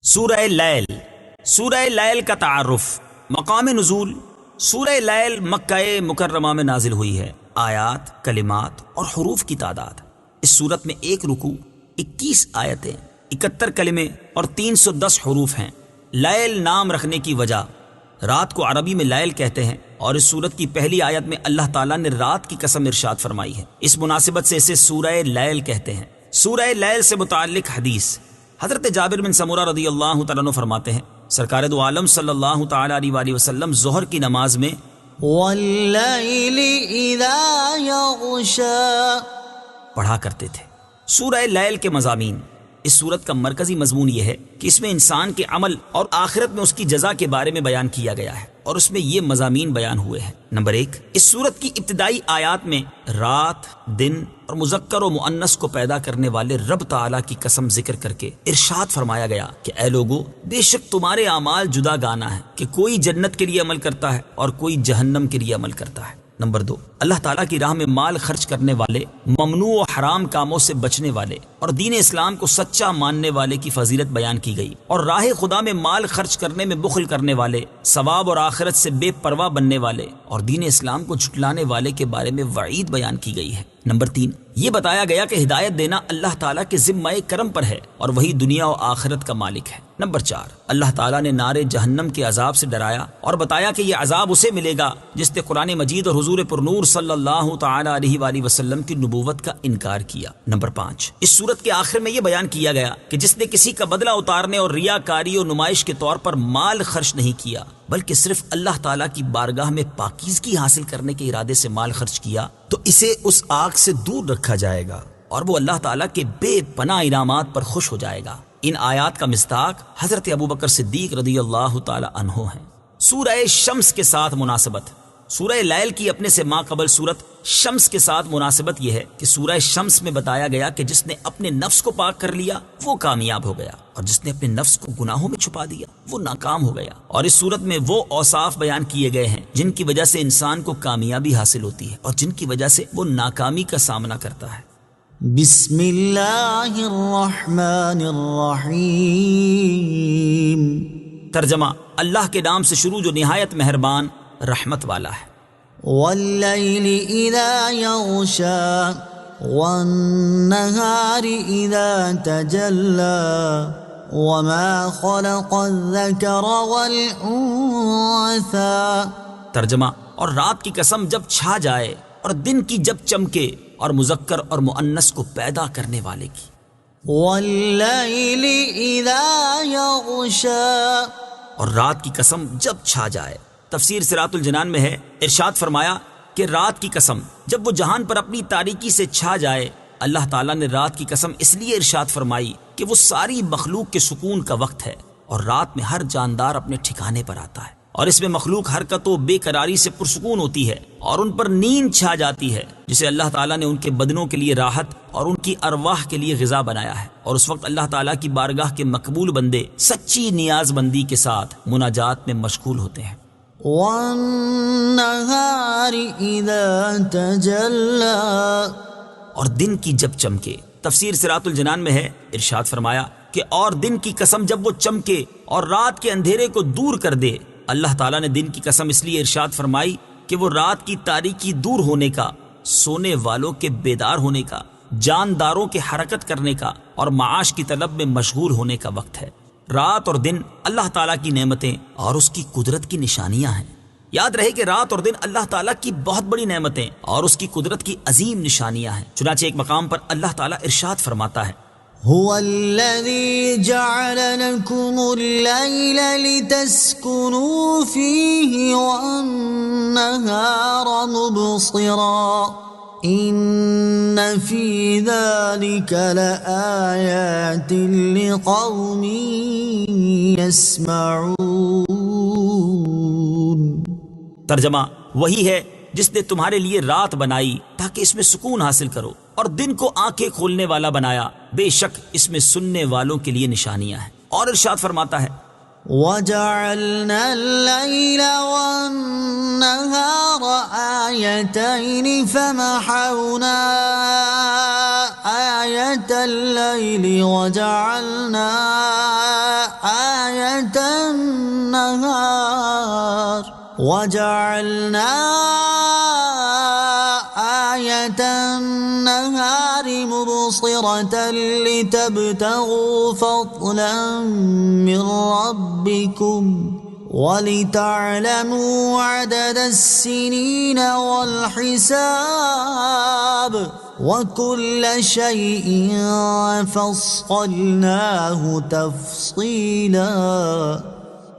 سورہ لیل۔ سورہ لیل کا تعارف، مقام نزول۔ سورہ لیل مکہ مکرمہ میں نازل ہوئی ہے۔ آیات، کلمات اور حروف کی تعداد، اس صورت میں ایک رکوع، 21 آیتیں، 71 کلمے اور 310 حروف ہیں۔ لیل نام رکھنے کی وجہ، رات کو عربی میں لیل کہتے ہیں، اور اس سورت کی پہلی آیت میں اللہ تعالیٰ نے رات کی قسم ارشاد فرمائی ہے، اس مناسبت سے اسے سورہ لیل کہتے ہیں۔ سورہ لیل سے متعلق حدیث، حضرت جابر بن سمورہ رضی اللہ تعالیٰ عنہ فرماتے ہیں، سرکار دو عالم صلی اللہ تعالیٰ علیہ وآلہ وسلم ظہر کی نماز میں واللیل اذا یغشا پڑھا کرتے تھے۔ سورہ لیل کے مضامین، اس سورت کا مرکزی مضمون یہ ہے کہ اس میں انسان کے عمل اور آخرت میں اس کی جزا کے بارے میں بیان کیا گیا ہے، اور اس میں یہ مضامین بیان ہوئے ہیں۔ نمبر 1، اس سورت کی ابتدائی آیات میں رات، دن اور مذکر و مؤنث کو پیدا کرنے والے رب تعالیٰ کی قسم ذکر کر کے ارشاد فرمایا گیا کہ اے لوگو، بے شک تمہارے اعمال جدا گانا ہے، کہ کوئی جنت کے لیے عمل کرتا ہے اور کوئی جہنم کے لیے عمل کرتا ہے۔ نمبر 2، اللہ تعالیٰ کی راہ میں مال خرچ کرنے والے، ممنوع و حرام کاموں سے بچنے والے اور دین اسلام کو سچا ماننے والے کی فضیلت بیان کی گئی، اور راہ خدا میں مال خرچ کرنے میں بخل کرنے والے، ثواب اور آخرت سے بے پرواہ بننے والے اور دین اسلام کو جھٹلانے والے کے بارے میں وعید بیان کی گئی ہے۔ نمبر 3، یہ بتایا گیا کہ ہدایت دینا اللہ تعالیٰ کے ذمہ کرم پر ہے، اور وہی دنیا و آخرت کا مالک ہے۔ نمبر 4، اللہ تعالیٰ نے نار جہنم کے عذاب سے ڈرایا اور بتایا کہ یہ عذاب اسے ملے گا جس نے قرآن مجید اور حضور پرنور صلی اللہ تعالیٰ علیہ وآلہ وسلم کی نبوت کا انکار کیا۔ نمبر 5، اس سورت کے آخر میں یہ بیان کیا گیا کہ جس نے کسی کا بدلہ اتارنے اور ریاکاری اور نمائش کے طور پر مال خرچ نہیں کیا، بلکہ صرف اللہ تعالیٰ کی بارگاہ میں پاکیزگی حاصل کرنے کے ارادے سے مال خرچ کیا، تو اسے اس آگ سے دور رکھا جائے گا اور وہ اللہ تعالیٰ کے بے پناہ انعامات پر خوش ہو جائے گا۔ ان آیات کا مصداق حضرت ابوبکر صدیق رضی اللہ تعالی عنہ ہیں۔ سورہ شمس کے ساتھ مناسبت، سورہ لیل کی اپنے سے ماقبل سورت شمس کے ساتھ مناسبت یہ ہے کہ سورہ شمس میں بتایا گیا کہ جس نے اپنے نفس کو پاک کر لیا وہ کامیاب ہو گیا، اور جس نے اپنے نفس کو گناہوں میں چھپا دیا وہ ناکام ہو گیا۔ اور اس سورت میں وہ اوصاف بیان کیے گئے ہیں جن کی وجہ سے انسان کو کامیابی حاصل ہوتی ہے اور جن کی وجہ سے وہ ناکامی کا سامنا کرتا ہے۔ بسم اللہ الرحمن الرحیم۔ ترجمہ، اللہ کے نام سے شروع جو نہایت مہربان رحمت والا ہے۔ واللیل اذا یغشا والنہار اذا تجلی وما خلق الذکر والانثى۔ ترجمہ، اور رات کی قسم جب چھا جائے اور دن کی جب چمکے، اور مذکر اور مؤنث کو پیدا کرنے والے کی۔ واللیل اذا یغشا، اور رات کی قسم جب چھا جائے۔ تفسیر صراط الجنان میں ہے، ارشاد فرمایا کہ رات کی قسم جب وہ جہان پر اپنی تاریکی سے چھا جائے۔ اللہ تعالیٰ نے رات کی قسم اس لیے ارشاد فرمائی کہ وہ ساری مخلوق کے سکون کا وقت ہے، اور رات میں ہر جاندار اپنے ٹھکانے پر آتا ہے، اور اس میں مخلوق حرکت و بے قراری سے پرسکون ہوتی ہے، اور ان پر نیند چھا جاتی ہے، جسے اللہ تعالیٰ نے ان کے بدنوں کے لیے راحت اور ان کی ارواح کے لیے غذا بنایا ہے۔ اور اس وقت اللہ تعالیٰ کی بارگاہ کے مقبول بندے سچی نیاز بندی کے ساتھ مناجات میں مشغول ہوتے ہیں۔ والنہار اذا تجلی، اور دن کی جب چمکے۔ تفسیر صراط الجنان میں ہے، ارشاد فرمایا کہ اور دن کی قسم جب وہ چمکے اور رات کے اندھیرے کو دور کر دے۔ اللہ تعالیٰ نے دن کی قسم اس لیے ارشاد فرمائی کہ وہ رات کی تاریکی دور ہونے کا، سونے والوں کے بیدار ہونے کا، جانداروں کے حرکت کرنے کا اور معاش کی طلب میں مشغول ہونے کا وقت ہے۔ رات اور دن اللہ تعالیٰ کی نعمتیں اور اس کی قدرت کی نشانیاں ہیں۔ یاد رہے کہ رات اور دن اللہ تعالیٰ کی بہت بڑی نعمتیں اور اس کی قدرت کی عظیم نشانیاں ہیں۔ چنانچہ ایک مقام پر اللہ تعالیٰ ارشاد فرماتا ہے، هو الذي جعل لكم الليل لتسكنوا فيه والنهار مبصرا إن في ذلك لآيات لقوم يسمعون۔ ترجمہ، وہی ہے جس نے تمہارے لیے رات بنائی تاکہ اس میں سکون حاصل کرو، اور دن کو آنکھیں کھولنے والا بنایا، بے شک اس میں سننے والوں کے لیے نشانیاں ہیں۔ اور ارشاد فرماتا ہے، وَجَعَلْنَا اللَّيْلَ وَالنَّهَارَ آيَتَيْنِ فَمَحَوْنَا آيَةَ اللَّيْلِ وَجَعَلْنَا وجعلنا آية النهار مبصرة لتبتغوا فضلا من ربكم وَلِتَعْلَمُوا عَدَدَ السِّنِينَ وَالْحِسَابَ وَكُلَّ شَيْءٍ فَصَّلْنَاهُ تَفْصِيلًا۔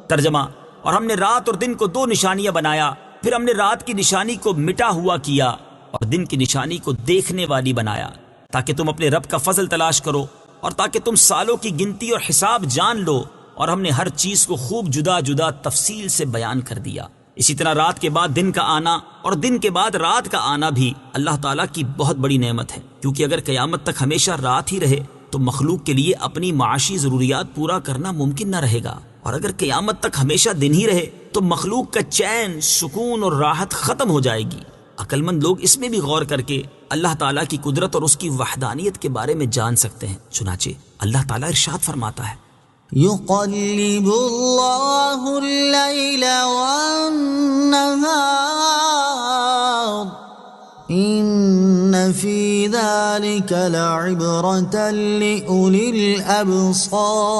ترجمہ: اور ہم نے رات اور دن کو دو نشانیاں بنایا، پھر ہم نے رات کی نشانی کو مٹا ہوا کیا اور دن کی نشانی کو دیکھنے والی بنایا، تاکہ تم اپنے رب کا فضل تلاش کرو اور تاکہ تم سالوں کی گنتی اور حساب جان لو، اور ہم نے ہر چیز کو خوب جدا جدا تفصیل سے بیان کر دیا۔ اسی طرح رات کے بعد دن کا آنا اور دن کے بعد رات کا آنا بھی اللہ تعالیٰ کی بہت بڑی نعمت ہے، کیونکہ اگر قیامت تک ہمیشہ رات ہی رہے تو مخلوق کے لیے اپنی معاشی ضروریات پورا کرنا ممکن نہ رہے گا، اور اگر قیامت تک ہمیشہ دن ہی رہے تو مخلوق کا چین، سکون اور راحت ختم ہو جائے گی۔ عقل مند لوگ اس میں بھی غور کر کے اللہ تعالیٰ کی قدرت اور اس کی وحدانیت کے بارے میں جان سکتے ہیں۔ چنانچہ اللہ تعالیٰ ارشاد فرماتا ہے: يقلب الله الليل والنهار إن في ذلك لعبرة لأولي الأبصار۔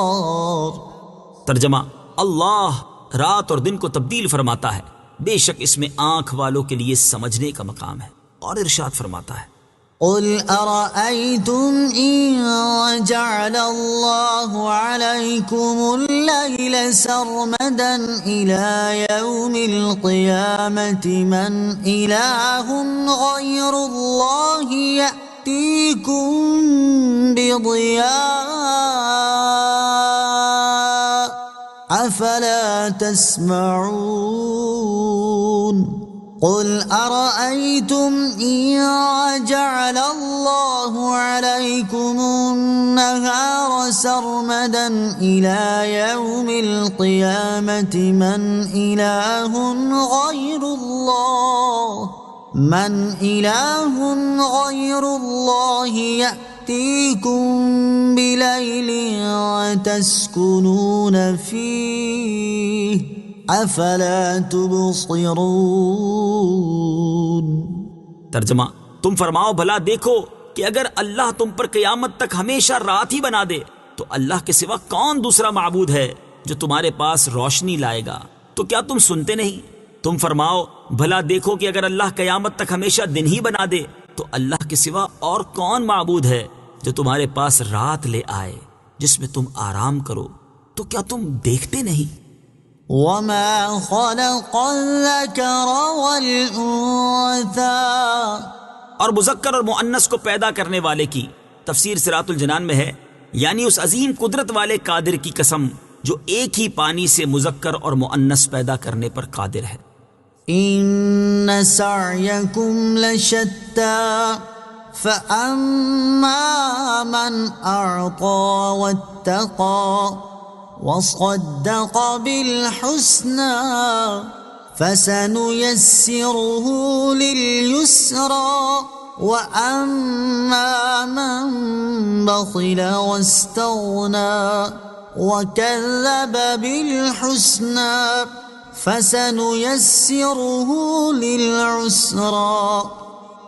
ترجمہ: اللہ رات اور دن کو تبدیل فرماتا ہے، بے شک اس میں آنکھ والوں کے لیے سمجھنے کا مقام ہے۔ اور ارشاد فرماتا ہے: قل أرأيتم إن جعل الله عليكم الليل سرمدا إلى يوم القيامة من إله غير الله يأتيكم بضياء أفلا تسمعون؟ قل أرأيتم إن جعل الله عليكم النهار سرمدا إلى يوم القيامة من إله غير الله يأتيكم بليل تسكنون فيه افلا تبصرون۔ ترجمہ: تم فرماؤ بھلا دیکھو کہ اگر اللہ تم پر قیامت تک ہمیشہ رات ہی بنا دے تو اللہ کے سوا کون دوسرا معبود ہے جو تمہارے پاس روشنی لائے گا؟ تو کیا تم سنتے نہیں؟ تم فرماؤ بھلا دیکھو کہ اگر اللہ قیامت تک ہمیشہ دن ہی بنا دے تو اللہ کے سوا اور کون معبود ہے جو تمہارے پاس رات لے آئے جس میں تم آرام کرو؟ تو کیا تم دیکھتے نہیں؟ وما خلق الذكر والأنثى، اور مذکر اور مؤنث کو پیدا کرنے والے کی تفسیر صراط الجنان میں ہے، یعنی اس عظیم قدرت والے قادر کی قسم جو ایک ہی پانی سے مذکر اور مؤنث پیدا کرنے پر قادر ہے۔ ان سعيكم لشتى فأما من أعطى واتقى وصدق بالحسنى فسنيسره لليسرى وأما من بخل واستغنى وكذب بالحسنى فسنيسره للعسرى۔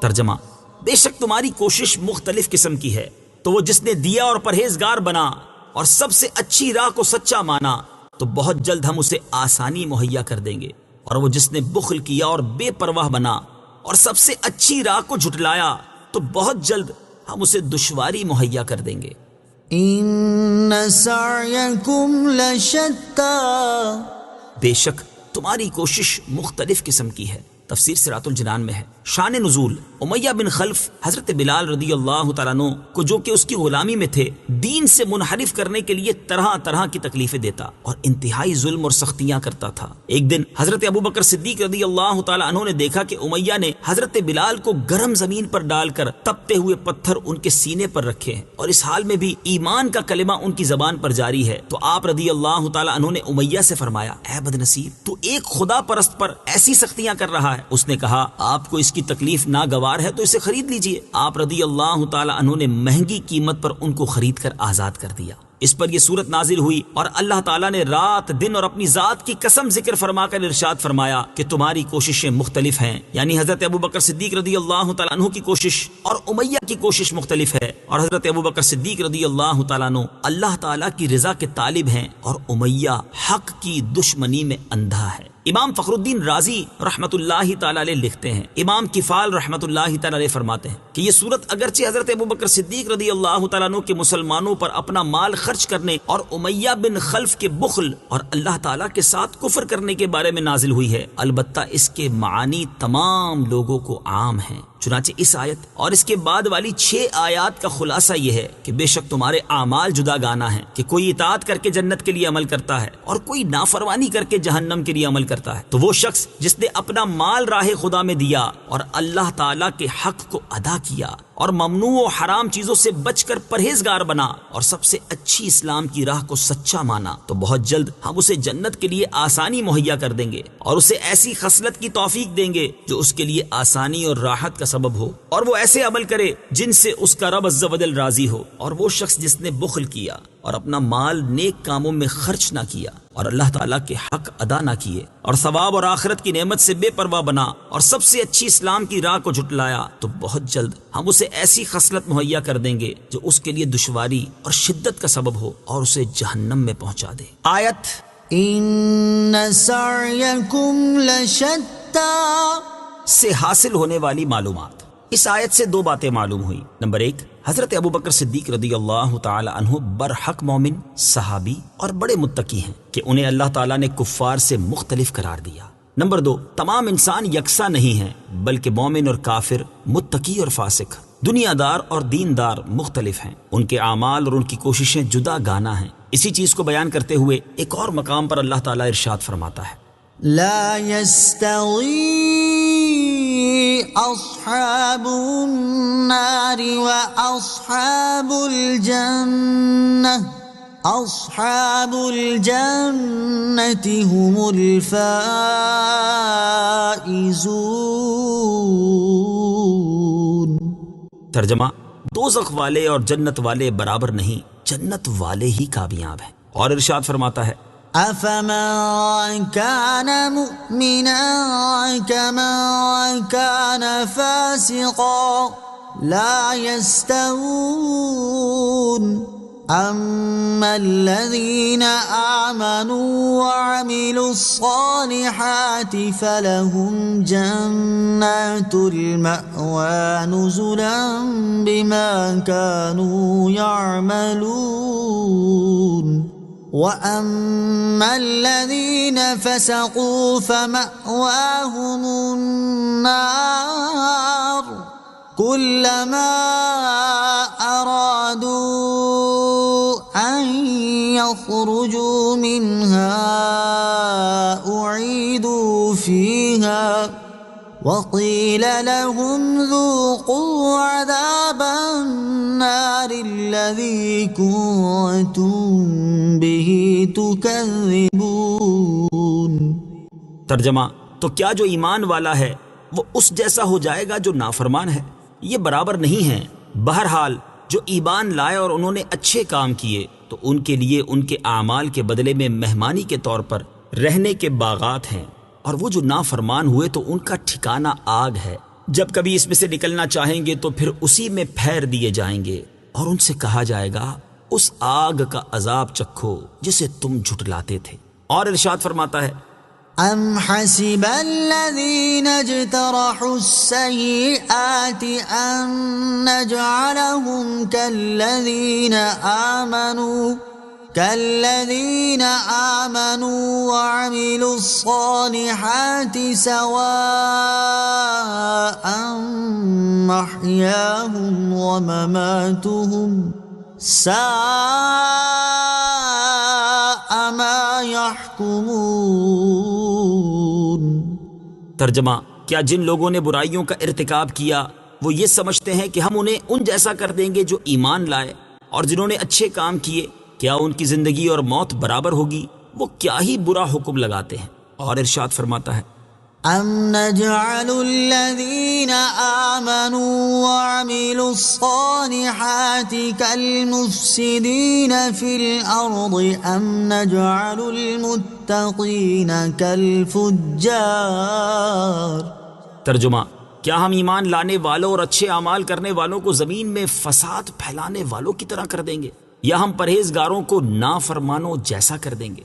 ترجمہ: بے شک تمہاری کوشش مختلف قسم کی ہے، تو وہ جس نے دیا اور پرہیزگار بنا اور سب سے اچھی راہ کو سچا مانا تو بہت جلد ہم اسے آسانی مہیا کر دیں گے، اور وہ جس نے بخل کیا اور بے پرواہ بنا اور سب سے اچھی راہ کو جھٹلایا تو بہت جلد ہم اسے دشواری مہیا کر دیں گے۔ ان سعیکم لشتی، بے شک تمہاری کوشش مختلف قسم کی ہے۔ تفسیر صراط الجنان میں ہے۔ شان نزول: امیہ بن خلف حضرت بلال رضی اللہ تعالیٰ عنہ کو، جو کہ اس کی غلامی میں تھے، دین سے منحرف کرنے کے لیے طرح طرح کی تکلیفیں دیتا اور انتہائی ظلم اور سختیاں کرتا تھا۔ ایک دن حضرت ابوبکر صدیق رضی اللہ تعالیٰ عنہ نے دیکھا کہ امیہ نے حضرت بلال کو گرم زمین پر ڈال کر تپتے ہوئے پتھر ان کے سینے پر رکھے ہیں اور اس حال میں بھی ایمان کا کلمہ ان کی زبان پر جاری ہے۔ تو آپ رضی اللہ تعالیٰ عنہ نے امیہ سے فرمایا: اے بدنصیب، تو ایک خدا پرست پر ایسی سختیاں کر رہا ہے؟ اس نے کہا: آپ کو اس کی تکلیف ناگوار ہے تو اسے خرید لیجئے۔ آپ رضی اللہ تعالی عنہ نے مہنگی قیمت پر ان کو خرید کر آزاد کر دیا۔ اس پر یہ صورت نازل ہوئی اور اللہ تعالیٰ نے رات دن اور اپنی ذات کی قسم ذکر فرما کر ارشاد فرمایا کہ تمہاری کوششیں مختلف ہیں، یعنی حضرت ابوبکر صدیق رضی اللہ تعالیٰ عنہ کی کوشش اور امیہ کی کوشش مختلف ہے، اور حضرت ابوبکر صدیق رضی اللہ تعالیٰ عنہ اللہ تعالیٰ کی رضا کے طالب ہیں اور امیہ حق کی دشمنی میں اندھا ہے۔ امام فخر الدین رازی رحمت اللہ تعالی علیہ لکھتے ہیں، امام کفال رحمت اللہ تعالی علیہ فرماتے ہیں کہ یہ صورت اگرچہ حضرت ابوبکر صدیق رضی اللہ تعالیٰ عنہ کے مسلمانوں پر اپنا مال خرچ کرنے اور امیہ بن خلف کے بخل اور اللہ تعالیٰ کے ساتھ کفر کرنے کے بارے میں نازل ہوئی ہے، البتہ اس کے معانی تمام لوگوں کو عام ہیں۔ چنانچہ اس آیت اور اس کے بعد والی 6 آیات کا خلاصہ یہ ہے کہ بے شک تمہارے اعمال جدا گانا ہیں، کہ کوئی اطاعت کر کے جنت کے لیے عمل کرتا ہے اور کوئی نافرمانی کر کے جہنم کے لیے عمل کرتا ہے۔ تو وہ شخص جس نے اپنا مال راہ خدا میں دیا اور اللہ تعالیٰ کے حق کو ادا کیا اور ممنوع و حرام چیزوں سے بچ کر پرہیزگار بنا اور سب سے اچھی اسلام کی راہ کو سچا مانا، تو بہت جلد ہم اسے جنت کے لیے آسانی مہیا کر دیں گے اور اسے ایسی خصلت کی توفیق دیں گے جو اس کے لیے آسانی اور راحت کا سبب ہو، اور وہ ایسے عمل کرے جن سے اس کا رب عز و جل راضی ہو۔ اور وہ شخص جس نے بخل کیا اور اپنا مال نیک کاموں میں خرچ نہ کیا اور اللہ تعالیٰ کے حق ادا نہ کیے اور ثواب اور آخرت کی نعمت سے بے پرواہ بنا اور سب سے اچھی اسلام کی راہ کو جھٹلایا، تو بہت جلد ہم اسے ایسی خصلت مہیا کر دیں گے جو اس کے لیے دشواری اور شدت کا سبب ہو اور اسے جہنم میں پہنچا دے۔ آیت ان سعیکم لشتی سے حاصل ہونے والی معلومات۔ اس آیت سے 2 باتیں معلوم ہوئی۔ نمبر 1، حضرت ابوبکر صدیق رضی اللہ تعالی عنہ برحق مومن، صحابی اور بڑے متقی ہیں کہ انہیں اللہ تعالیٰ نے کفار سے مختلف قرار دیا۔ نمبر 2، تمام انسان یکساں نہیں ہیں، بلکہ مومن اور کافر، متقی اور فاسق، دنیا دار اور دیندار مختلف ہیں، ان کے اعمال اور ان کی کوششیں جدا گانا ہیں۔ اسی چیز کو بیان کرتے ہوئے ایک اور مقام پر اللہ تعالیٰ ارشاد فرماتا ہے، لا يستوي اصحاب النار واصحاب الجنة اصحاب الجنة هم الفائزون۔ ترجمہ، دوزخ والے اور جنت والے برابر نہیں، جنت والے ہی کامیاب ہیں۔ اور ارشاد فرماتا ہے، أفمن كان مؤمنا كمن كان فاسقا لا يستوون أما الذين آمنوا وعملوا الصالحات فلهم جنات المأوى نزلا بما كانوا يعملون وَأَمَّا الَّذِينَ فَسَقُوا فَمَأْوَاهُمُ النَّارُ كُلَّمَا أَرَادُوا أَن يَخْرُجُوا مِنْهَا أُعِيدُوا فِيهَا وَقِيلَ لَهُمْ ذُوقُوا عَذَابَ النَّارِ الَّذِي كُنتُم بِهِ تُكَذِّبُونَ۔ ترجمہ، تو کیا جو ایمان والا ہے وہ اس جیسا ہو جائے گا جو نافرمان ہے؟ یہ برابر نہیں ہیں۔ بہرحال جو ایمان لائے اور انہوں نے اچھے کام کیے تو ان کے لیے ان کے اعمال کے بدلے میں مہمانی کے طور پر رہنے کے باغات ہیں، اور وہ جو نافرمان ہوئے تو ان کا ٹھکانہ آگ ہے، جب کبھی اس میں سے نکلنا چاہیں گے تو پھر اسی میں پھیر دیے جائیں گے، اور ان سے کہا جائے گا اس آگ کا عذاب چکھو جسے تم جھٹلاتے تھے۔ اور ارشاد فرماتا ہے، ام حسب الذين اجترحوا السيئات ان نجعلهم كالذين آمنوا وعملوا الصالحات سواء محياهم ومماتهم ساء ما يحكمون۔ ترجمہ، کیا جن لوگوں نے برائیوں کا ارتکاب کیا وہ یہ سمجھتے ہیں کہ ہم انہیں ان جیسا کر دیں گے جو ایمان لائے، اور جنہوں نے اچھے کام کیے کیا ان کی زندگی اور موت برابر ہوگی؟ وہ کیا ہی برا حکم لگاتے ہیں۔ اور ارشاد فرماتا ہے، أم نجعل الذين آمنوا وعملوا الصالحات كالمفسدين في الأرض أم نجعل المتقين كالفجار. ترجمہ: کیا ہم ایمان لانے والوں اور اچھے اعمال کرنے والوں کو زمین میں فساد پھیلانے والوں کی طرح کر دیں گے، یا ہم پرہیزگاروں کو نافرمانوں جیسا کر دیں گے؟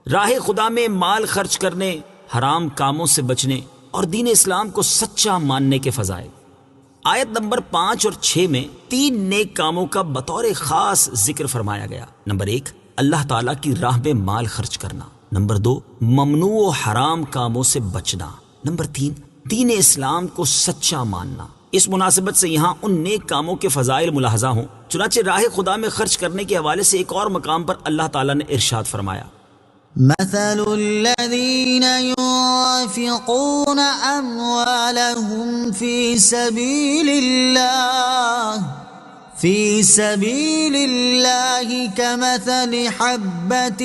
راہ خدا میں مال خرچ کرنے، حرام کاموں سے بچنے اور دین اسلام کو سچا ماننے کے فضائل۔ آیت نمبر 5 اور 6 میں 3 نیک کاموں کا بطور خاص ذکر فرمایا گیا۔ نمبر 1، اللہ تعالیٰ کی راہ میں مال خرچ کرنا۔ نمبر 2، ممنوع و حرام کاموں سے بچنا۔ نمبر 3، دین اسلام کو سچا ماننا۔ اس مناسبت سے یہاں ان نیک کاموں کے فضائل ملاحظہ ہوں۔ چنانچہ راہ خدا میں خرچ کرنے کے حوالے سے ایک اور مقام پر اللہ تعالیٰ نے ارشاد فرمایا: مثل الذين ينفقون أموالهم في سبيل الله كمثل حبة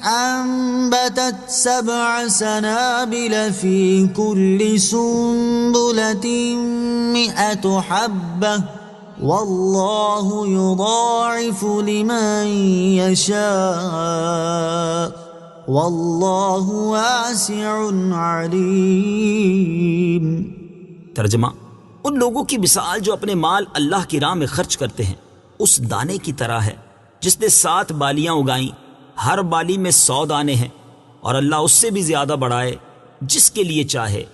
أنبتت 7 سنابل في كل سنبلة 100 حبة والله يضاعف لمن يشاء واللہ واسع علیم. ترجمہ: ان لوگوں کی مثال جو اپنے مال اللہ کی راہ میں خرچ کرتے ہیں اس دانے کی طرح ہے جس نے 7 بالیاں اگائیں، ہر بالی میں 100 دانے ہیں، اور اللہ اس سے بھی زیادہ بڑھائے جس کے لیے چاہے،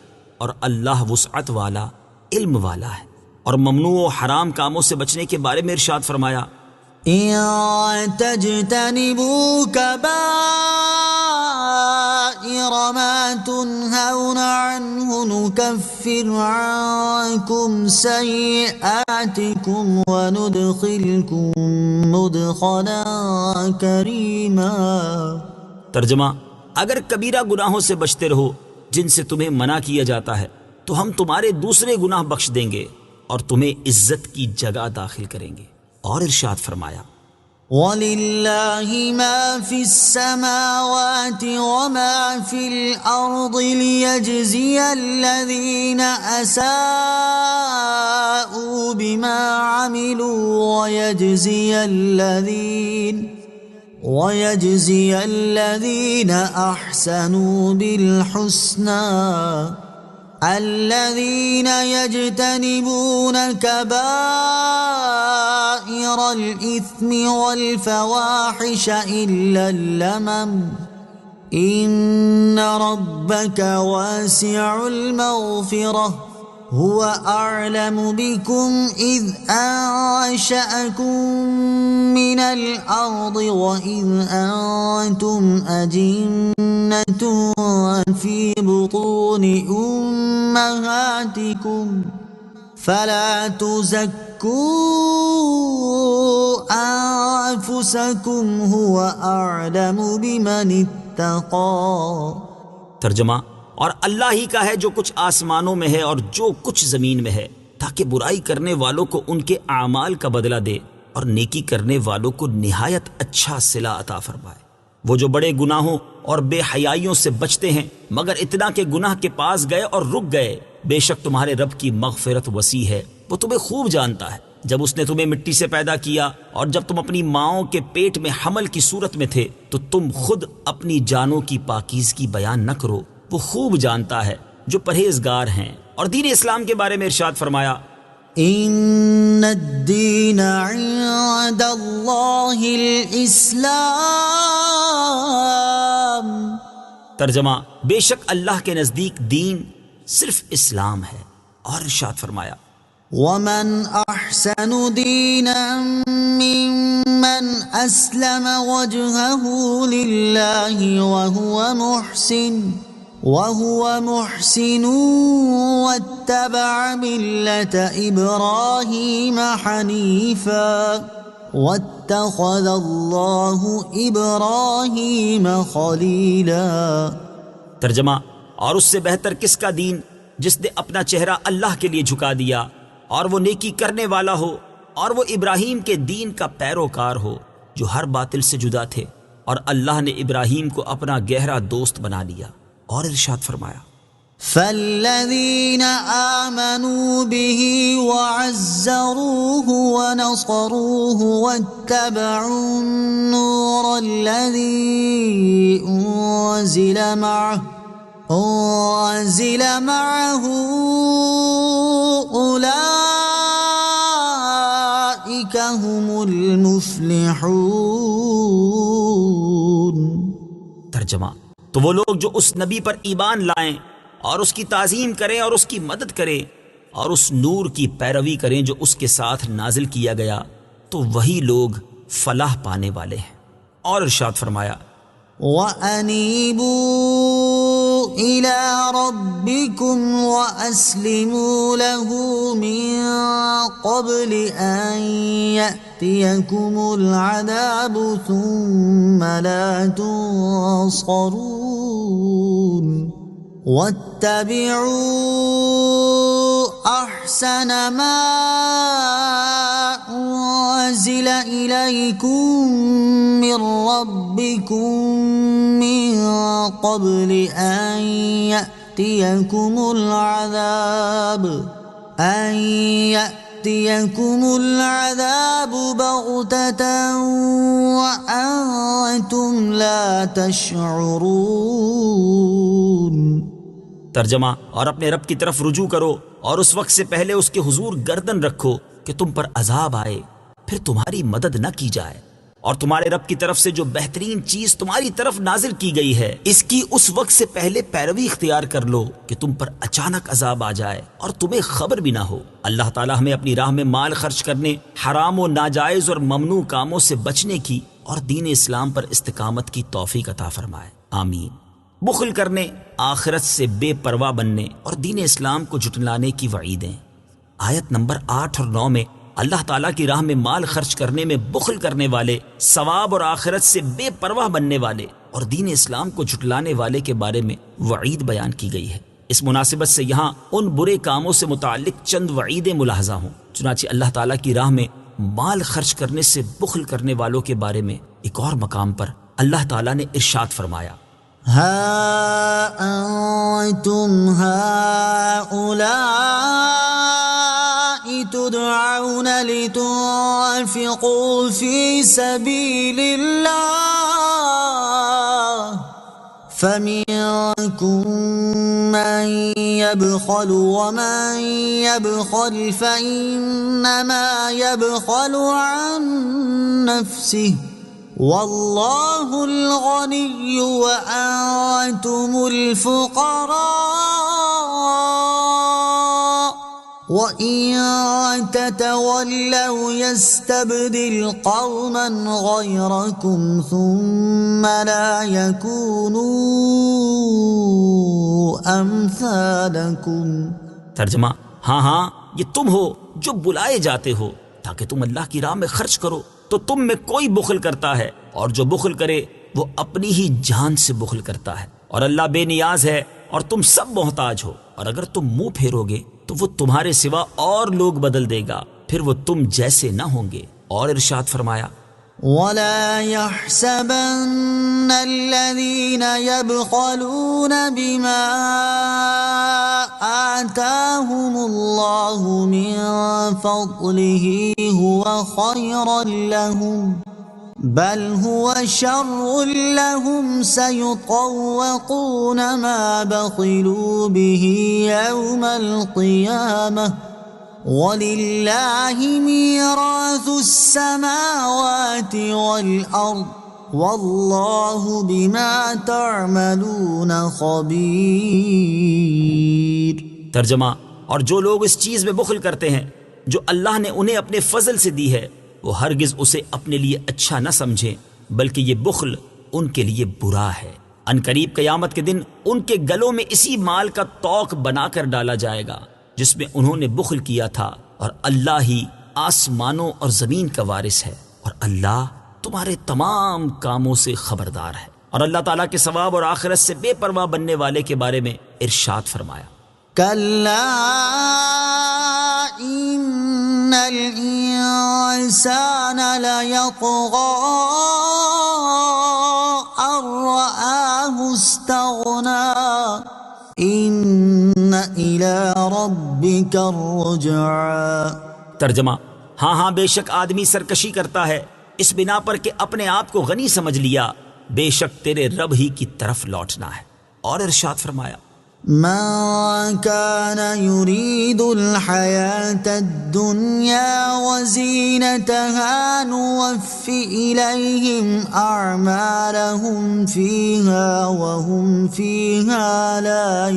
اور اللہ وسعت والا، علم والا ہے۔ اور ممنوع و حرام کاموں سے بچنے کے بارے میں ارشاد فرمایا: إن تجتنبوا كبائر ما تنهون عنه نكفر عنكم سيئاتكم وندخلكم مدخلا كريما. ترجمہ: اگر کبیرہ گناہوں سے بچتے رہو جن سے تمہیں منع کیا جاتا ہے تو ہم تمہارے دوسرے گناہ بخش دیں گے اور تمہیں عزت کی جگہ داخل کریں گے۔ اور ارشاد فرمایا: وَلِلَّهِ مَا فِي السَّمَاوَاتِ وَمَا فِي الْأَرْضِ لِيَجْزِيَ الَّذِينَ أَسَاءُوا بِمَا عَمِلُوا وَيَجْزِيَ الَّذِينَ أَحْسَنُوا بِالْحُسْنَى الذين يجتنبون كبائر الإثم والفواحش إلا اللمم إن ربك واسع المغفرة هو أعلم بكم إذ أنشأكم من الأرض وإذ أنتم أجنة في بطون أمهاتكم فلا تزكوا أنفسكم هو أعلم بمن اتقى. ترجمہ: اور اللہ ہی کا ہے جو کچھ آسمانوں میں ہے اور جو کچھ زمین میں ہے، تاکہ برائی کرنے والوں کو ان کے اعمال کا بدلہ دے اور نیکی کرنے والوں کو نہایت اچھا صلہ عطا فرمائے۔ وہ جو بڑے گناہوں اور بے حیائیوں سے بچتے ہیں مگر اتنا کہ گناہ کے پاس گئے اور رک گئے، بے شک تمہارے رب کی مغفرت وسیع ہے، وہ تمہیں خوب جانتا ہے۔ جب اس نے تمہیں مٹی سے پیدا کیا اور جب تم اپنی ماؤں کے پیٹ میں حمل کی صورت میں تھے تو تم خود اپنی جانوں کی پاکیزگی بیان نہ کرو، وہ خوب جانتا ہے جو پرہیزگار ہیں۔ اور دین اسلام کے بارے میں ارشاد فرمایا: ان الدین عند اللہ الاسلام. ترجمہ: بے شک اللہ کے نزدیک دین صرف اسلام ہے۔ اور ارشاد فرمایا: ومن احسن دینا ممن اسلم وجهه للہ وهو محسن واتبع ملة ابراہیم حنیفا واتخذ اللہ ابراہیم خلیلا. ترجمہ: اور اس سے بہتر کس کا دین جس نے اپنا چہرہ اللہ کے لیے جھکا دیا اور وہ نیکی کرنے والا ہو اور وہ ابراہیم کے دین کا پیروکار ہو جو ہر باطل سے جدا تھے، اور اللہ نے ابراہیم کو اپنا گہرا دوست بنا لیا۔ اور ارشاد فرمایا: فالذين آمنوا به وعزروه ونصروه واتبعوا النور الذي أنزل معه أولئك هم المفلحون. ترجمہ: تو وہ لوگ جو اس نبی پر ایمان لائیں اور اس کی تعظیم کریں اور اس کی مدد کریں اور اس نور کی پیروی کریں جو اس کے ساتھ نازل کیا گیا، تو وہی لوگ فلاح پانے والے ہیں. اور ارشاد فرمایا: وَأَنِيبُوا إِلَىٰ رَبِّكُمْ وَأَسْلِمُوا لَهُ مِن قَبْلِ أَن يَأْتِيَكُمُ الْعَذَابُ ثُمَّ لَا تُنصَرُونَ. وَاتَّبِعُوا أَحْسَنَ مَا أُنزِلَ إِلَيْكُم مِّن رَّبِّكُم مِّن قَبْلِ أَن يَأْتِيَكُمُ الْعَذَابُ بَغْتَةً وَأَنتُمْ لَا تَشْعُرُونَ. ترجمہ: اور اپنے رب کی طرف رجوع کرو اور اس وقت سے پہلے اس کے حضور گردن رکھو کہ تم پر عذاب آئے پھر تمہاری مدد نہ کی جائے، اور تمہارے رب کی طرف سے جو بہترین چیز تمہاری طرف نازل کی گئی ہے اس کی اس وقت سے پہلے پیروی اختیار کر لو کہ تم پر اچانک عذاب آ جائے اور تمہیں خبر بھی نہ ہو. اللہ تعالی ہمیں اپنی راہ میں مال خرچ کرنے، حرام و ناجائز اور ممنوع کاموں سے بچنے کی اور دین اسلام پر استقامت کی توفیق عطا فرمائے. آمین. بخل کرنے، آخرت سے بے پرواہ بننے اور دین اسلام کو جھٹلانے کی وعیدیں. آیت نمبر 8 اور 9 میں اللہ تعالیٰ کی راہ میں مال خرچ کرنے میں بخل کرنے والے، ثواب اور آخرت سے بے پرواہ بننے والے اور دین اسلام کو جھٹلانے والے کے بارے میں وعید بیان کی گئی ہے. اس مناسبت سے یہاں ان برے کاموں سے متعلق چند وعیدیں ملاحظہ ہوں. چنانچہ اللہ تعالیٰ کی راہ میں مال خرچ کرنے سے بخل کرنے والوں کے بارے میں ایک اور مقام پر اللہ تعالیٰ نے ارشاد فرمایا: ہا انتم هؤلاء تدعون لتنفقوا في سبيل الله فمنكم من يبخل ومن يبخل فإنما يبخل عن نفسه واللہ الغنی وأنتم الفقراء وإن تتولوا يستبدل قوما غيركم ثم لا يكونوا أمثالكم. ترجمہ: ہاں یہ تم ہو جو بلائے جاتے ہو تاکہ تم اللہ کی راہ میں خرچ کرو، تو تم میں کوئی بخل کرتا ہے اور جو بخل کرے وہ اپنی ہی جان سے بخل کرتا ہے، اور اللہ بے نیاز ہے اور تم سب محتاج ہو، اور اگر تم منہ پھیرو گے تو وہ تمہارے سوا اور لوگ بدل دے گا، پھر وہ تم جیسے نہ ہوں گے. اور ارشاد فرمایا: وَلَا يَحْسَبَنَّ الَّذِينَ يَبْخَلُونَ بِمَا آتَاهُمُ اللَّهُ مِنْ فَضْلِهِ هُوَ خَيْرًا لَهُمْ بَلْ هُوَ شَرٌّ لَهُمْ سَيُطَوَّقُونَ مَا بَخِلُوا بِهِ يَوْمَ الْقِيَامَةِ وَلِلَّهِ مِيرَاثُ السَّمَاوَاتِ وَالْأَرْضِ وَاللَّهُ بِمَا تَعْمَلُونَ خَبِيرٌ. ترجمہ: اور جو لوگ اس چیز میں بخل کرتے ہیں جو اللہ نے انہیں اپنے فضل سے دی ہے، وہ ہرگز اسے اپنے لیے اچھا نہ سمجھیں، بلکہ یہ بخل ان کے لیے برا ہے. ان قریب قیامت کے دن ان کے گلوں میں اسی مال کا توق بنا کر ڈالا جائے گا جس میں انہوں نے بخل کیا تھا، اور اللہ ہی آسمانوں اور زمین کا وارث ہے، اور اللہ تمہارے تمام کاموں سے خبردار ہے. اور اللہ تعالیٰ کے ثواب اور آخرت سے بے پرواہ بننے والے کے بارے میں ارشاد فرمایا: کَلَّا إِنَّ الْإِنسَانَ لَيَطْغَىٰ أَن رَّآهُ اسْتَغْنَىٰ إلى ربك الرجعى. ترجمہ: ہاں ہاں، بے شک آدمی سرکشی کرتا ہے اس بنا پر کہ اپنے آپ کو غنی سمجھ لیا، بے شک تیرے رب ہی کی طرف لوٹنا ہے. اور ارشاد فرمایا: من كان يريد الحياة الدنيا وزينتها نوف إليهم أعمالهم فيها وهم فيها لا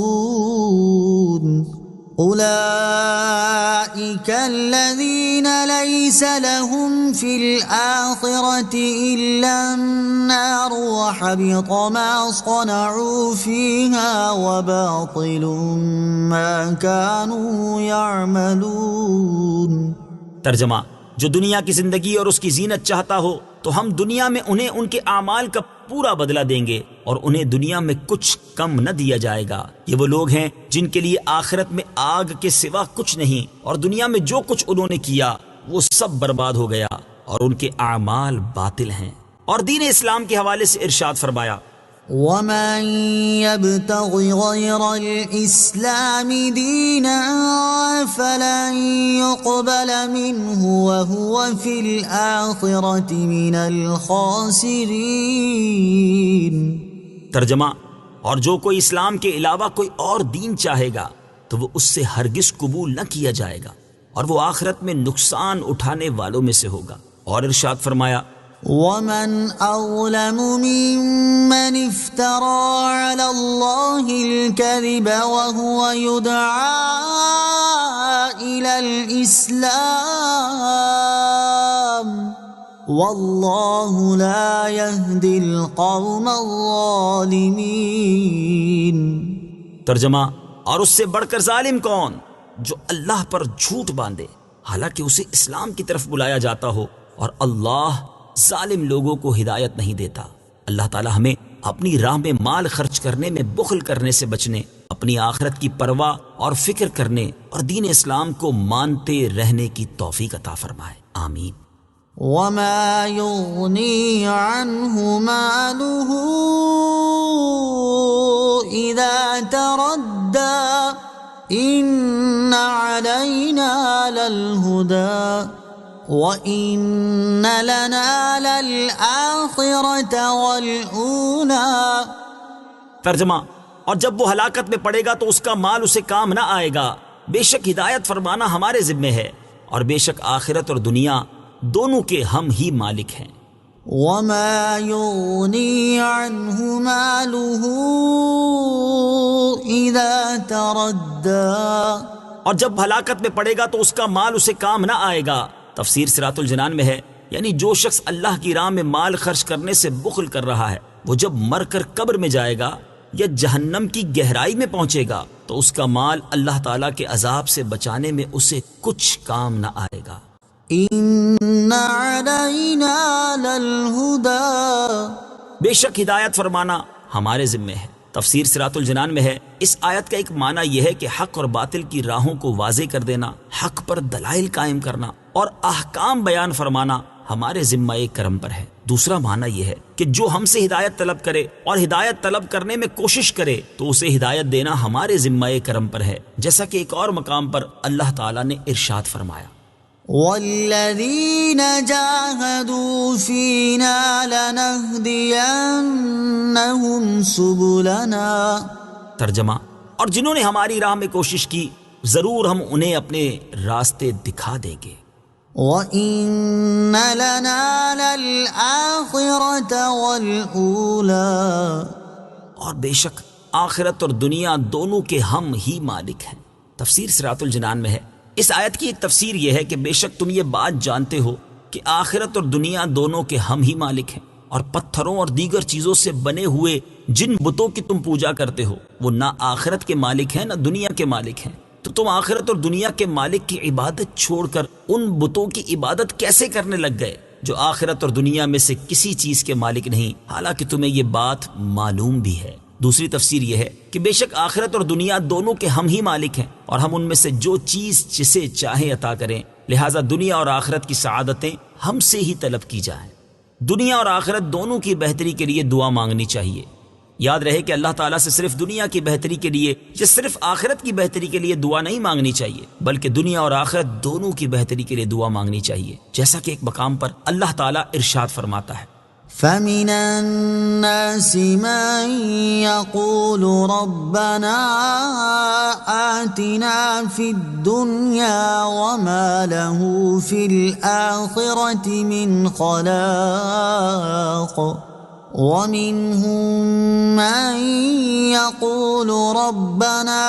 يبخسون. أولئك الذين ليس لهم في الآخرة إلا النار وحبط ما صنعوا فيها وباطل ما كانوا يعملون. ترجمہ: جو دنیا کی زندگی اور اس کی زینت چاہتا ہو تو ہم دنیا میں انہیں ان کے اعمال کا پورا بدلہ دیں گے اور انہیں دنیا میں کچھ کم نہ دیا جائے گا. یہ وہ لوگ ہیں جن کے لیے آخرت میں آگ کے سوا کچھ نہیں، اور دنیا میں جو کچھ انہوں نے کیا وہ سب برباد ہو گیا اور ان کے اعمال باطل ہیں. اور دین اسلام کے حوالے سے ارشاد فرمایا: ومن يبتغ غير الإسلام دينا فلن يقبل منه وهو في الآخرة من الخاسرين. ترجمہ: اور جو کوئی اسلام کے علاوہ کوئی اور دین چاہے گا تو وہ اس سے ہرگز قبول نہ کیا جائے گا اور وہ آخرت میں نقصان اٹھانے والوں میں سے ہوگا. اور ارشاد فرمایا: ومن أظلم ممن افترى على الله الكذب وهو يدعى إلى الإسلام والله لا يهدي القوم الظالمين. ترجمہ: اور اس سے بڑھ کر ظالم کون جو اللہ پر جھوٹ باندھے حالانکہ اسے اسلام کی طرف بلایا جاتا ہو، اور اللہ ظالم لوگوں کو ہدایت نہیں دیتا. اللہ تعالی ہمیں اپنی راہ میں مال خرچ کرنے میں بخل کرنے سے بچنے، اپنی آخرت کی پرواہ اور فکر کرنے اور دین اسلام کو مانتے رہنے کی توفیق عطا فرمائے. آمین. وما يغني عنه ماله إذا تردى إن علينا للهدى وَإِنَّ لَنَا لَلْآخِرَةَ وَالْأُولَى. ترجمہ: اور جب وہ ہلاکت میں پڑے گا تو اس کا مال اسے کام نہ آئے گا، بے شک ہدایت فرمانا ہمارے ذمے ہے، اور بے شک آخرت اور دنیا دونوں کے ہم ہی مالک ہیں. وَمَا يُغْنِي عَنْهُ مَالُهُ إِذَا تَرَدَّى. اور جب ہلاکت میں پڑے گا تو اس کا مال اسے کام نہ آئے گا. تفسیر صراط الجنان میں ہے، یعنی جو شخص اللہ کی راہ میں مال خرچ کرنے سے بخل کر رہا ہے وہ جب مر کر قبر میں جائے گا یا جہنم کی گہرائی میں پہنچے گا تو اس کا مال اللہ تعالیٰ کے عذاب سے بچانے میں اسے کچھ کام نہ آئے گا. إِنَّ عَلَيْنَا لَلْهُدَى. بے شک ہدایت فرمانا ہمارے ذمے ہے. تفسیر صراط الجنان میں ہے، اس آیت کا ایک معنی یہ ہے کہ حق اور باطل کی راہوں کو واضح کر دینا، حق پر دلائل قائم کرنا اور احکام بیان فرمانا ہمارے ذمہ کرم پر ہے. دوسرا معنی یہ ہے کہ جو ہم سے ہدایت طلب کرے اور ہدایت طلب کرنے میں کوشش کرے تو اسے ہدایت دینا ہمارے ذمہ کرم پر ہے، جیسا کہ ایک اور مقام پر اللہ تعالیٰ نے ارشاد فرمایا: وَالَّذِينَ جَاهَدُوا فِينَا لَنَهْدِيَنَّهُمْ سُبُلَنَا. ترجمہ: اور جنہوں نے ہماری راہ میں کوشش کی ضرور ہم انہیں اپنے راستے دکھا دیں گے. وَإِنَّ لَنَا لَلْآخِرَةَ وَالْأُولَى. اور بے شک آخرت اور دنیا دونوں کے ہم ہی مالک ہیں. تفسیر صراط الجنان میں ہے، اس آیت کی ایک تفسیر یہ ہے کہ بے شک تم یہ بات جانتے ہو کہ آخرت اور دنیا دونوں کے ہم ہی مالک ہیں، اور پتھروں اور دیگر چیزوں سے بنے ہوئے جن بتوں کی تم پوجا کرتے ہو وہ نہ آخرت کے مالک ہیں نہ دنیا کے مالک ہیں، تو تم آخرت اور دنیا کے مالک کی عبادت چھوڑ کر ان بتوں کی عبادت کیسے کرنے لگ گئے جو آخرت اور دنیا میں سے کسی چیز کے مالک نہیں، حالانکہ تمہیں یہ بات معلوم بھی ہے. دوسری تفسیر یہ ہے کہ بے شک آخرت اور دنیا دونوں کے ہم ہی مالک ہیں اور ہم ان میں سے جو چیز جسے چاہیں عطا کریں، لہٰذا دنیا اور آخرت کی سعادتیں ہم سے ہی طلب کی جائیں. دنیا اور آخرت دونوں کی بہتری کے لیے دعا مانگنی چاہیے. یاد رہے کہ اللہ تعالیٰ سے صرف دنیا کی بہتری کے لیے یا صرف آخرت کی بہتری کے لیے دعا نہیں مانگنی چاہیے، بلکہ دنیا اور آخرت دونوں کی بہتری کے لیے دعا مانگنی چاہیے، جیسا کہ ایک مقام پر اللہ تعالیٰ ارشاد فرماتا ہے فَمِنَ النَّاسِ مَن يَقُولُ رَبَّنَا آتِنَا فِي الدُّنْيَا وَمَا لَهُ فِي الْآخِرَةِ مِنْ خَلَاقٍ وَمِنْهُمْ مَن يَقُولُ رَبَّنَا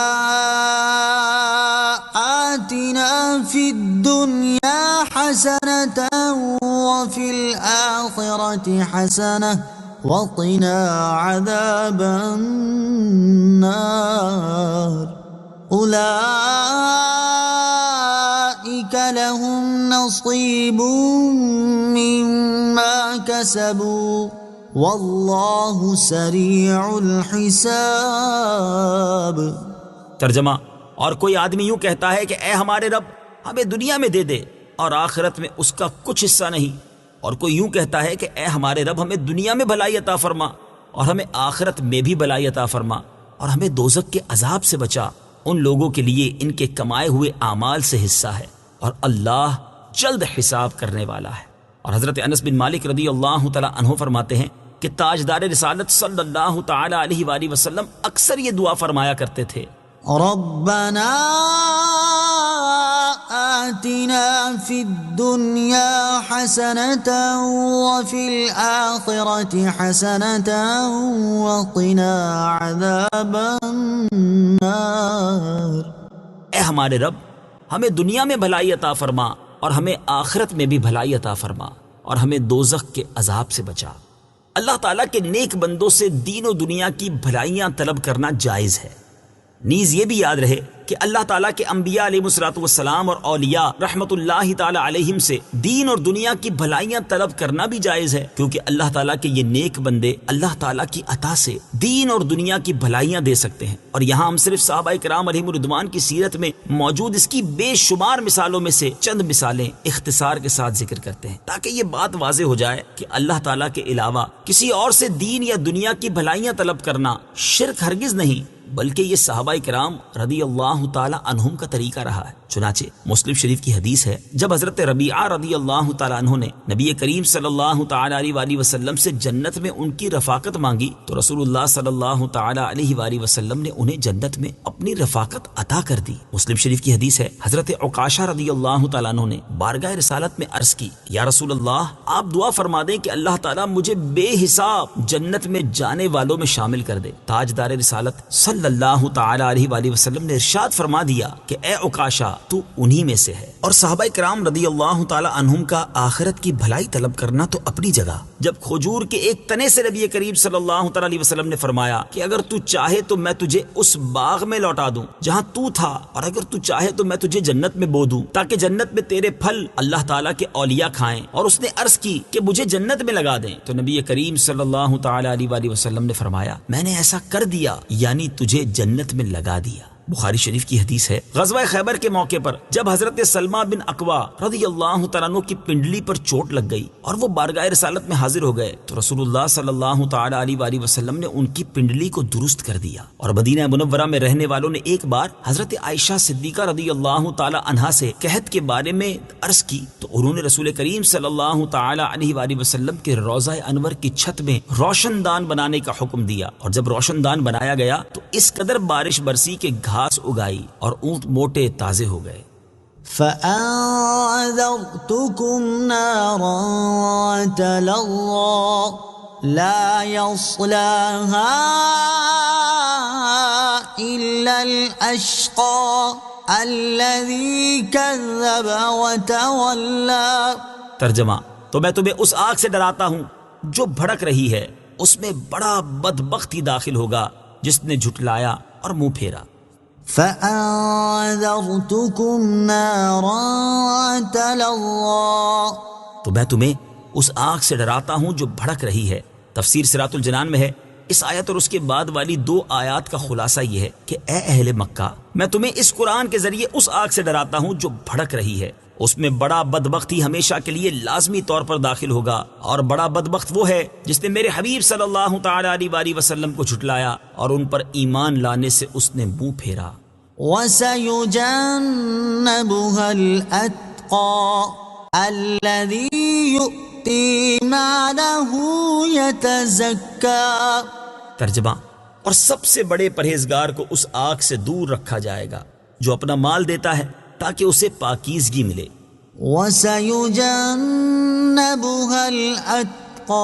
آتِنَا فِي الدُّنْيَا حَسَنَةً وَفِي الْآخِرَةِ حَسَنَةً وَقِنَا عَذَابَ النَّارِ أُولَئِكَ لَهُمْ نَصِيبٌ مِّمَّا كَسَبُوا وَاللَّهُ سَرِيعُ الْحِسَابِ۔ ترجمہ، اور کوئی آدمی یوں کہتا ہے کہ اے ہمارے رب ہمیں دنیا میں دے دے اور آخرت میں اس کا کچھ حصہ نہیں، اور کوئی یوں کہتا ہے کہ اے ہمارے رب ہمیں دنیا میں بھلائی عطا فرما اور ہمیں آخرت میں بھی بھلائی عطا فرما اور ہمیں دوزخ کے عذاب سے بچا، ان لوگوں کے لیے ان کے کمائے ہوئے اعمال سے حصہ ہے اور اللہ جلد حساب کرنے والا ہے۔ اور حضرت انس بن مالک رضی اللہ تعالی عنہ فرماتے ہیں کہ تاجدار رسالت صلی اللہ تعالی علیہ وآلہ وسلم اکثر یہ دعا فرمایا کرتے تھے، ربنا آتنا فی الدنیا حسنة وفی الآخرة حسنة وقنا عذاب النار۔ اے ہمارے رب ہمیں دنیا میں بھلائی عطا فرما اور ہمیں آخرت میں بھی بھلائی عطا فرما اور ہمیں دوزخ کے عذاب سے بچا۔ اللہ تعالیٰ کے نیک بندوں سے دین و دنیا کی بھلائیاں طلب کرنا جائز ہے۔ نیز یہ بھی یاد رہے کہ اللہ تعالیٰ کے انبیاء علیہ السلام اور اولیاء رحمت اللہ تعالی علیہم سے دین اور دنیا کی بھلائیاں طلب کرنا بھی جائز ہے، کیونکہ اللہ تعالیٰ کے یہ نیک بندے اللہ تعالیٰ کی عطا سے دین اور دنیا کی بھلائیاں دے سکتے ہیں۔ اور یہاں ہم صرف صحابہ کرام علیہم الرضوان کی سیرت میں موجود اس کی بے شمار مثالوں میں سے چند مثالیں اختصار کے ساتھ ذکر کرتے ہیں، تاکہ یہ بات واضح ہو جائے کہ اللہ تعالیٰ کے علاوہ کسی اور سے دین یا دنیا کی بھلائیاں طلب کرنا شرک ہرگز نہیں، بلکہ یہ صحابہ کرام رضی اللہ تعالی عنہم کا طریقہ رہا ہے۔ چنانچہ مسلم شریف کی حدیث ہے، جب حضرت ربیعہ رضی اللہ تعالی عنہ نے نبی کریم صلی اللہ تعالی علیہ وآلہ وسلم سے جنت میں ان کی رفاقت مانگی تو رسول اللہ صلی اللہ تعالی علیہ وآلہ وسلم نے انہیں جنت میں اپنی رفاقت عطا کر دی۔ مسلم شریف کی حدیث ہے، حضرت عکاشہ رضی اللہ تعالی عنہ نے بارگاہ رسالت میں عرض کی، یا رسول اللہ آپ دعا فرما دیں کہ اللہ تعالی مجھے بے حساب جنت میں جانے والوں میں شامل کر دے۔ تاجدار رسالت صلی اللہ تعالی علیہ وآلہ وسلم نے ارشاد فرما دیا کہ اے عکاشہ تو انہی میں سے ہے۔ اور صحابہ کرام رضی اللہ تعالی عنہم کا آخرت کی بھلائی طلب کرنا تو اپنی جگہ، جب کھجور کے ایک تنے سے نبی کریم صلی اللہ تعالی علیہ وسلم نے فرمایا کہ اگر تو چاہے تو میں تجھے اس باغ میں لوٹا دوں جہاں تو تھا، اور اگر تو چاہے تو میں تجھے جنت میں بو دوں تاکہ جنت میں تیرے پھل اللہ تعالیٰ کے اولیاء کھائیں، اور اس نے عرض کی کہ مجھے جنت میں لگا دیں، تو نبی کریم صلی اللہ تعالی علیہ وآلہ وسلم نے فرمایا میں نے ایسا کر دیا، یعنی تجھے جنت میں لگا دیا۔ بخاری شریف کی حدیث ہے، غزوہ خیبر کے موقع پر جب حضرت سلمہ بن اکوا رضی اللہ تعالیٰ عنہ کی پنڈلی پر چوٹ لگ گئی اور وہ بارگاہ رسالت میں حاضر ہو گئے تو رسول اللہ صلی اللہ تعالی علیہ وآلہ وسلم نے ان کی پنڈلی کو درست کر دیا۔ اور مدینہ منورہ میں رہنے والوں نے ایک بار حضرت عائشہ صدیقہ رضی اللہ تعالی عنہا سے قحط کے بارے میں عرض کی تو انہوں نے رسول کریم صلی اللہ تعالی علیہ وآلہ وسلم کے روضہ انور کی چھت میں روشن دان بنانے کا حکم دیا، اور جب روشن دان بنایا گیا تو اس قدر بارش برسی کہ گھاس اگائی اور اونٹ موٹے تازے ہو گئے۔ فَأَنذَرْتُكُمْ نَارًا تَلَظَّى لَا يَصْلَاهَا إِلَّا الْأَشْقَى الَّذِي كَذَّبَ وَتَوَلَّى۔ ترجمہ، تو میں تمہیں اس آگ سے ڈراتا ہوں جو بھڑک رہی ہے، اس میں بڑا بدبخت ہی داخل ہوگا جس نے جھٹلایا اور منہ پھیرا۔ فَأَنذَرْتُكُمْ نَارًا تَلَظَّى، تو میں تمہیں اس آگ سے ڈراتا ہوں جو بھڑک رہی ہے۔ تفسیر صراط الجنان میں ہے، اس آیت اور اس کے بعد والی 2 آیات کا خلاصہ یہ ہے کہ اے اہل مکہ، میں تمہیں اس قرآن کے ذریعے اس آگ سے ڈراتا ہوں جو بھڑک رہی ہے، اس میں بڑا بدبخت ہی ہمیشہ کے لیے لازمی طور پر داخل ہوگا، اور بڑا بدبخت وہ ہے جس نے میرے حبیب صلی اللہ تعالی علیہ وسلم کو جھٹلایا اور ان پر ایمان لانے سے اس نے منہ پھیرا۔ وَسَيُجَنَّبُهَا الْأَتْقَى الَّذِي يُؤْتِي مَالَهُ يَتَزَكَّى۔ ترجمہ، اور سب سے بڑے پرہیزگار کو اس آگ سے دور رکھا جائے گا جو اپنا مال دیتا ہے تاکہ اسے پاکیزگی ملے۔ وَسَيُجَنَّبُهَا الْأَتْقَى،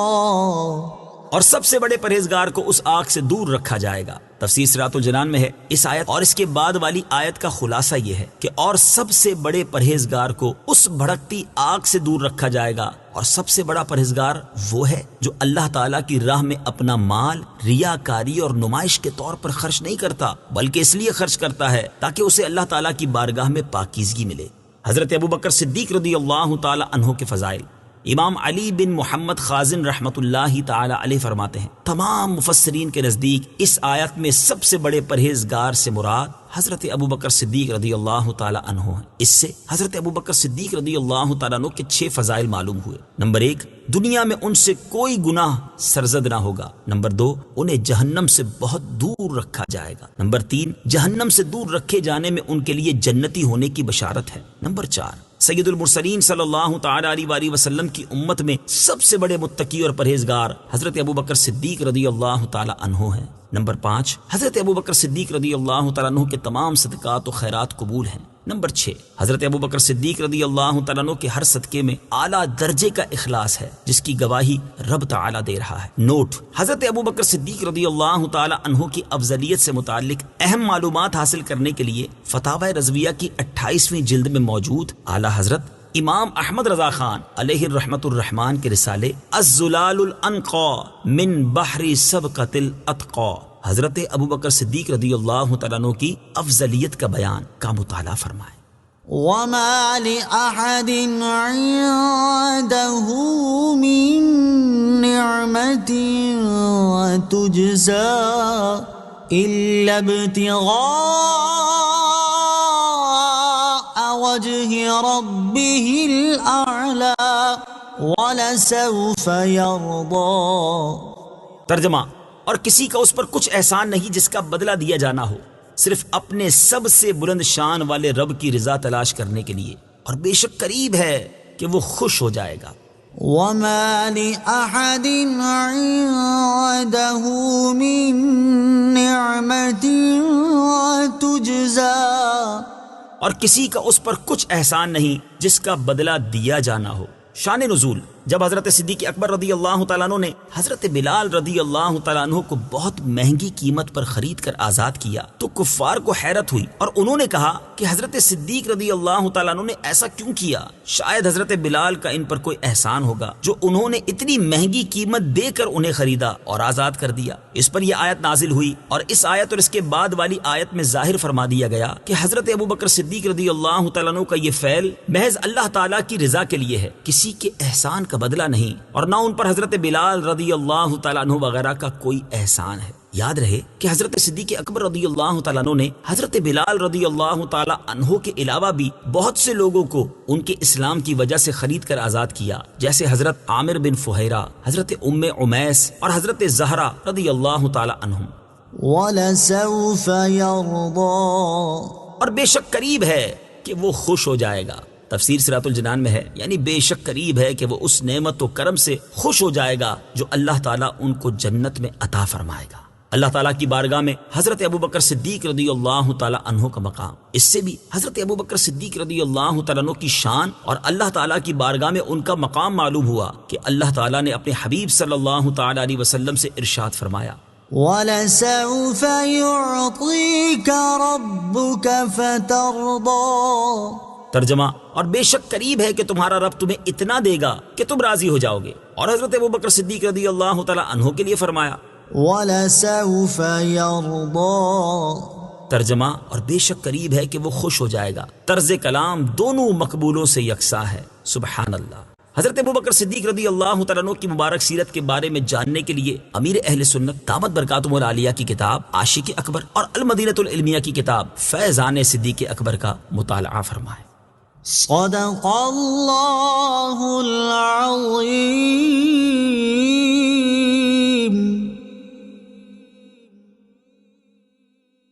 اور سب سے بڑے پرہیزگار کو اس آگ سے دور رکھا جائے گا۔ تفسیر صراط الجنان میں ہے اس آیت اور اس کے بعد والی آیت کا خلاصہ یہ ہے کہ اور سب سے بڑے پرہیزگار کو اس بھڑکتی آگ سے دور رکھا جائے گا، اور سب سے بڑا پرہیزگار وہ ہے جو اللہ تعالیٰ کی راہ میں اپنا مال ریاکاری اور نمائش کے طور پر خرچ نہیں کرتا، بلکہ اس لیے خرچ کرتا ہے تاکہ اسے اللہ تعالیٰ کی بارگاہ میں پاکیزگی ملے۔ حضرت ابوبکر صدیق رضی اللہ تعالی عنہ کے فضائل، امام علی بن محمد خازن رحمت اللہ تعالی علیہ فرماتے ہیں، تمام مفسرین کے نزدیک اس آیت میں سب سے بڑے پرہیزگار سے مراد حضرت ابوبکر صدیق رضی اللہ تعالی عنہ ہیں۔ اس سے حضرت ابوبکر صدیق رضی اللہ تعالی عنہ کے 6 فضائل معلوم ہوئے۔ نمبر 1، دنیا میں ان سے کوئی گناہ سرزد نہ ہوگا۔ نمبر 2، انہیں جہنم سے بہت دور رکھا جائے گا۔ نمبر 3، جہنم سے دور رکھے جانے میں ان کے لیے جنتی ہونے کی بشارت ہے۔ نمبر 4، سید المرسلین صلی اللہ تعالی علیہ وسلم کی امت میں سب سے بڑے متقی اور پرہیزگار حضرت ابوبکر صدیق رضی اللہ تعالی عنہ ہیں۔ نمبر 5، حضرت ابوبکر صدیق رضی اللہ تعالی عنہ کے تمام صدقات و خیرات قبول ہیں۔ نمبر 6، حضرت ابوبکر صدیق رضی اللہ تعالیٰ عنہ کے ہر صدقے میں اعلیٰ درجے کا اخلاص ہے، جس کی گواہی رب تعالیٰ دے رہا ہے۔ نوٹ، حضرت ابوبکر صدیق رضی اللہ تعالیٰ عنہ کی افضلیت سے متعلق اہم معلومات حاصل کرنے کے لیے فتاوی رضویہ کی 28ویں جلد میں موجود اعلیٰ حضرت امام احمد رضا خان علیہ الرحمت الرحمان کے رسالے الزلال الانقا من بحر سبقت الاتقا حضرت ابوبکر صدیق رضی اللہ تعالیٰ عنہ کی افضلیت کا بیان کا مطالعہ فرمائیں۔ وَمَا لِأَحَدٍ عِندَهُ مِن نِّعْمَةٍ تُجْزَى إِلَّا ابْتِغَاءَ وَجْهِ رَبِّهِ الْأَعْلَى وَلَسَوْفَ يَرْضَى۔ ترجمہ، اور کسی کا اس پر کچھ احسان نہیں جس کا بدلہ دیا جانا ہو، صرف اپنے سب سے بلند شان والے رب کی رضا تلاش کرنے کے لیے، اور بے شک قریب ہے کہ وہ خوش ہو جائے گا۔ وَمَا لِأَحَدٍ عِندَهُ مِن نِّعْمَةٍ تُجْزَى، اور کسی کا اس پر کچھ احسان نہیں جس کا بدلہ دیا جانا ہو۔ شان نزول، جب حضرت صدیق اکبر رضی اللہ تعالیٰ عنہ نے حضرت بلال رضی اللہ تعالیٰ عنہ کو بہت مہنگی قیمت پر خرید کر آزاد کیا تو کفار کو حیرت ہوئی، اور انہوں نے کہا کہ حضرت صدیق رضی اللہ تعالیٰ عنہ نے ایسا کیوں کیا؟ شاید حضرت بلال کا ان پر کوئی احسان ہوگا جو انہوں نے اتنی مہنگی قیمت دے کر انہیں خریدا اور آزاد کر دیا۔ اس پر یہ آیت نازل ہوئی، اور اس آیت اور اس کے بعد والی آیت میں ظاہر فرما دیا گیا کہ حضرت ابوبکر صدیق رضی اللہ تعالیٰ عنہ کا یہ فعل محض اللہ تعالیٰ کی رضا کے لیے ہے، کسی کے احسان کا بدلہ نہیں، اور نہ ان پر حضرت بلال رضی اللہ تعالیٰ عنہ وغیرہ کا کوئی احسان ہے۔ یاد رہے کہ حضرت صدیق اکبر رضی اللہ تعالیٰ عنہ نے حضرت بلال رضی اللہ تعالیٰ عنہ کے علاوہ بھی بہت سے لوگوں کو ان کے اسلام کی وجہ سے خرید کر آزاد کیا، جیسے حضرت عامر بن فہیرہ، حضرت ام عمیس اور حضرت زہرا رضی اللہ تعالیٰ عنہم۔ وَلَسَوْفَ يَرْضَى، اور بے شک قریب ہے کہ وہ خوش ہو جائے گا۔ تفسیر صراط الجنان میں ہے، یعنی بے شک قریب ہے کہ وہ اس نعمت و کرم سے خوش ہو جائے گا جو اللہ تعالیٰ ان کو جنت میں عطا فرمائے گا۔ اللہ تعالیٰ کی بارگاہ میں حضرت ابوبکر صدیق رضی اللہ تعالیٰ عنہ کا مقام، اس سے بھی حضرت ابوبکر صدیق رضی اللہ تعالیٰ عنہ کی شان اور اللہ تعالیٰ کی بارگاہ میں ان کا مقام معلوم ہوا کہ اللہ تعالیٰ نے اپنے حبیب صلی اللہ تعالیٰ علیہ وسلم سے ارشاد فرمایا، وَلَسَوْفَ يُعْطِيكَ رَبُّكَ فَتَرْضَى۔ ترجمہ، اور بے شک قریب ہے کہ تمہارا رب تمہیں اتنا دے گا کہ تم راضی ہو جاؤ گے۔ اور حضرت ابوبکر صدیق رضی اللہ تعالیٰ عنہ کے لیے فرمایا، وَلَسَوْفَ يَرْضَى۔ ترجمہ، اور بے شک قریب ہے کہ وہ خوش ہو جائے گا۔ طرز کلام دونوں مقبولوں سے یکساں ہے، سبحان اللہ۔ حضرت ابوبکر صدیق رضی اللہ تعالیٰ عنہ کی مبارک سیرت کے بارے میں جاننے کے لیے امیر اہل سنت دامت برکاتہم العالیہ کی کتاب عاشق اکبر اور المدینۃ العلمیہ کی کتاب فیضان صدیق اکبر کا مطالعہ فرمائیں۔ صدق اللہ العظیم.